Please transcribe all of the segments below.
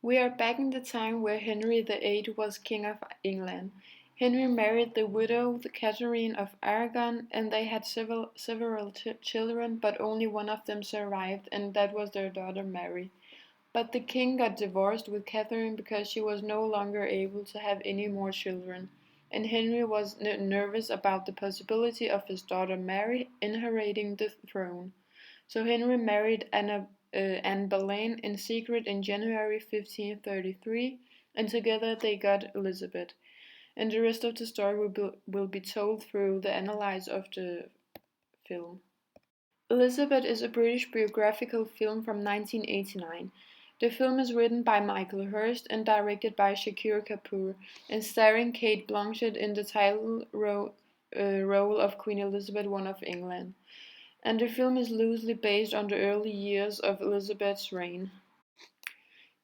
We are back in the time where Henry VIII was King of England. Henry married the widow Catherine of Aragon, and they had several children, but only one of them survived, and that was their daughter Mary. But the king got divorced with Catherine because she was no longer able to have any more children, and Henry was nervous about the possibility of his daughter Mary inheriting the throne. So Henry married Anne Boleyn in secret in January 1533, and together they got Elizabeth. And the rest of the story will be told through the analysis of the film. Elizabeth is a British biographical film from 1989. The film is written by Michael Hirst and directed by Shakir Kapoor, and starring Kate Blanchett in the role of Queen Elizabeth I of England. And the film is loosely based on the early years of Elizabeth's reign.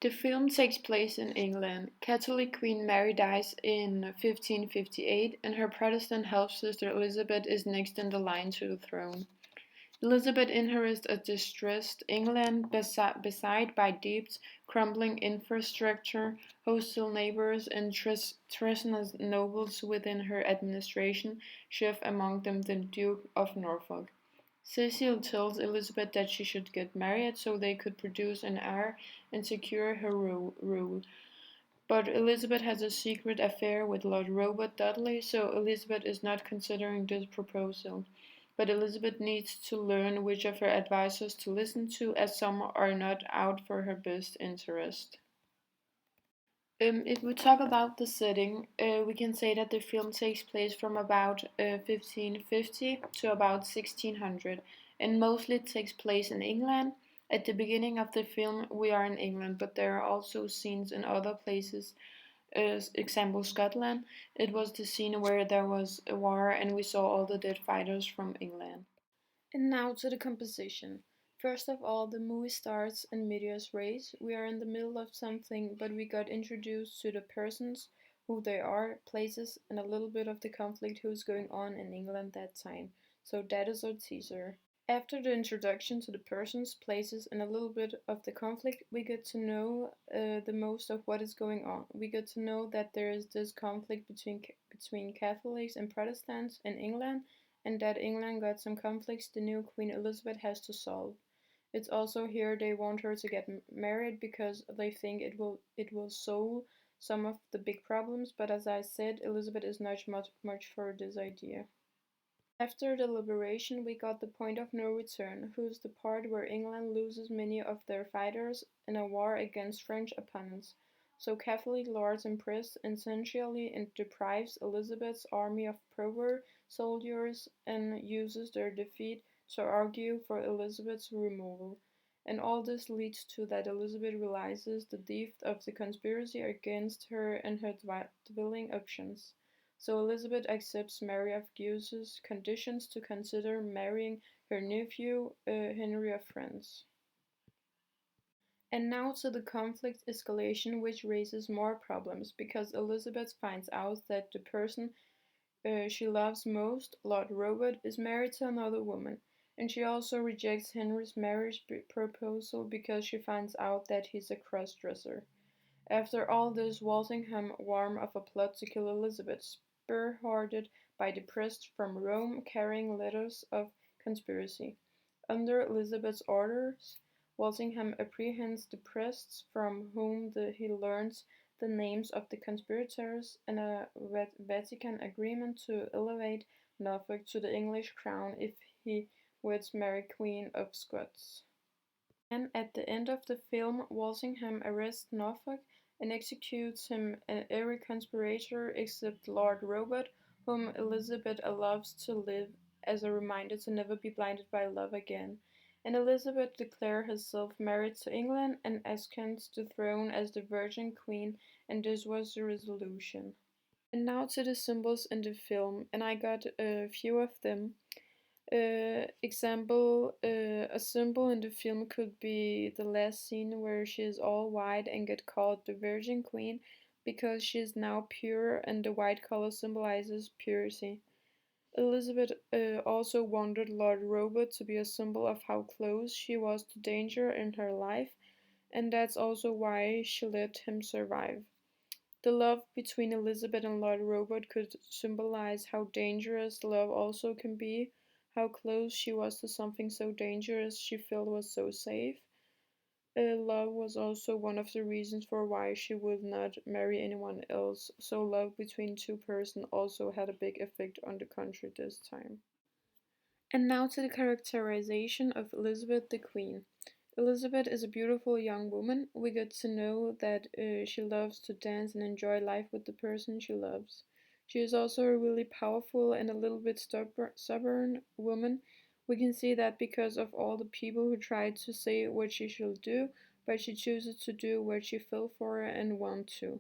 The film takes place in England. Catholic Queen Mary dies in 1558, and her Protestant half-sister Elizabeth is next in the line to the throne. Elizabeth inherits a distressed England beset by debts, crumbling infrastructure, hostile neighbors, and treasonous nobles within her administration, chief among them the Duke of Norfolk. Cecil tells Elizabeth that she should get married so they could produce an heir and secure her rule. But Elizabeth has a secret affair with Lord Robert Dudley, so Elizabeth is not considering this proposal. But Elizabeth needs to learn which of her advisors to listen to, as some are not out for her best interest. If we talk about the setting, we can say that the film takes place from about 1550 to about 1600, and mostly takes place in England. At the beginning of the film, we are in England, but there are also scenes in other places. As example, Scotland. It was the scene where there was a war, and we saw all the dead fighters from England. And now to the composition. First of all, the movie starts in medias res. We are in the middle of something, but we got introduced to the persons, who they are, places, and a little bit of the conflict who's going on in England that time. So that is our teaser. After the introduction to the persons, places, and a little bit of the conflict, we get to know the most of what is going on. We get to know that there is this conflict between Catholics and Protestants in England, and that England got some conflicts the new Queen Elizabeth has to solve. It's also here they want her to get married because they think it will solve some of the big problems. But as I said, Elizabeth is not much for this idea. After the liberation, we got the point of no return, who's the part where England loses many of their fighters in a war against French opponents. So Catholic lords impressed essentially and deprives Elizabeth's army of proper soldiers and uses their defeat to argue for Elizabeth's removal. And all this leads to that Elizabeth realizes the depth of the conspiracy against her and her dwelling options. So Elizabeth accepts Mary of Guise's conditions to consider marrying her nephew, Henry of France. And now to the conflict escalation, which raises more problems because Elizabeth finds out that the person she loves most, Lord Robert, is married to another woman, and she also rejects Henry's marriage proposal because she finds out that he's a cross-dresser. After all this, Walsingham warned of a plot to kill Elizabeth, spearheaded by the priests from Rome carrying letters of conspiracy. Under Elizabeth's orders, Walsingham apprehends the priests from whom he learns the names of the conspirators and a Vatican agreement to elevate Norfolk to the English crown if he weds Mary Queen of Scots. And at the end of the film, Walsingham arrests Norfolk and executes him and every conspirator except Lord Robert, whom Elizabeth allows to live as a reminder to never be blinded by love again. And Elizabeth declares herself married to England and ascends the throne as the Virgin Queen, and this was the resolution. And now to the symbols in the film, and I got a few of them. A symbol in the film could be the last scene where she is all white and get called the Virgin Queen because she is now pure and the white color symbolizes purity. Elizabeth also wanted Lord Robert to be a symbol of how close she was to danger in her life, and that's also why she let him survive. The love between Elizabeth and Lord Robert could symbolize how dangerous love also can be, how close she was to something so dangerous she felt was so safe. Love was also one of the reasons for why she would not marry anyone else, so love between two persons also had a big effect on the country this time. And now to the characterization of Elizabeth the Queen. Elizabeth is a beautiful young woman. We get to know that she loves to dance and enjoy life with the person she loves. She is also a really powerful and a little bit stubborn woman. We can see that because of all the people who try to say what she should do, but she chooses to do what she feels for and want to.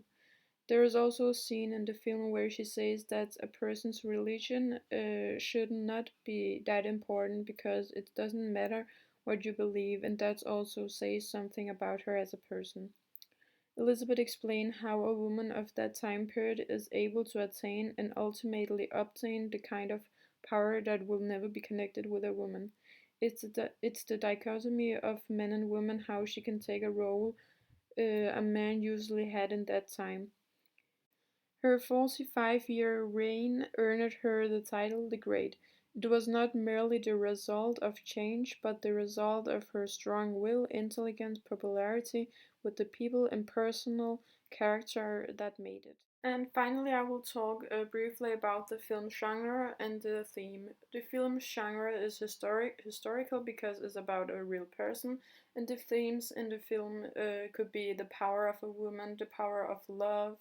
There is also a scene in the film where she says that a person's religion should not be that important because it doesn't matter what you believe, and that also says something about her as a person. Elizabeth explained how a woman of that time period is able to attain and ultimately obtain the kind of power that will never be connected with a woman. It's the dichotomy of men and women, how she can take a role a man usually had in that time. Her 45-year reign earned her the title "the Great". It was not merely the result of change, but the result of her strong will, intelligence, popularity with the people, and personal character that made it. And finally, I will talk briefly about the film genre and the theme. The film genre is historical because it's about a real person, and the themes in the film could be the power of a woman, the power of love,